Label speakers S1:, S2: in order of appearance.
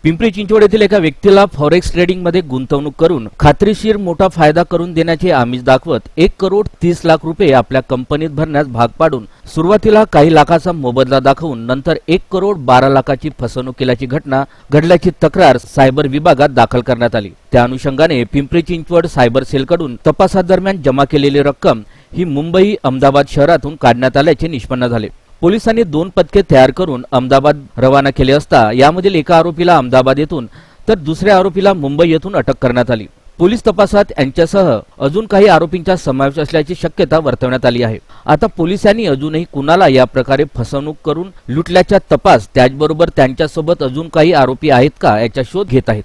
S1: पिंपरी चिंचवड येथील एका व्यक्तीला फॉरेक्स ट्रेडिंग मध्ये गुंतवणूक करून खात्रीशीर मोठा फायदा करून देण्याचे आमिष दाखवत 1,30,00,000 रुपये आपल्या कंपनीत भरण्यास भाग पाडून सुरुवातीला काही लाखाचा मोबदला दाखवून नंतर 1,12,00,000ची फसवणूक केल्याची घटना घडल्याची तक्रार सायबर विभागात दाखल करण्यात आली। त्या अनुषंगाने पिंपरी चिंचवड सायबर सेलकडून तपासादरम्यान जमा केलेली रक्कम ही मुंबई अहमदाबाद शहरातून काढण्यात आल्याचे निष्पन्न झाले। पोलिसांनी 2 पथके तयार करून अहमदाबाद रवाना केले असता यामधील एका आरोपीला अहमदाबाद येथून तर दुसऱ्या आरोपीला मुंबई येथून अटक करण्यात आली। पोलीस तपासात यांच्यासह अजून काही आरोपींचा समावेश असल्याची शक्यता वर्तवण्यात आली आहे। आता पोलिसांनी अजूनही कुणाला या प्रकारे फसवणूक करून लुटल्याचा तपास त्याचबरोबर त्यांच्यासोबत अजून काही आरोपी आहेत का याचा शोध घेत आहेत।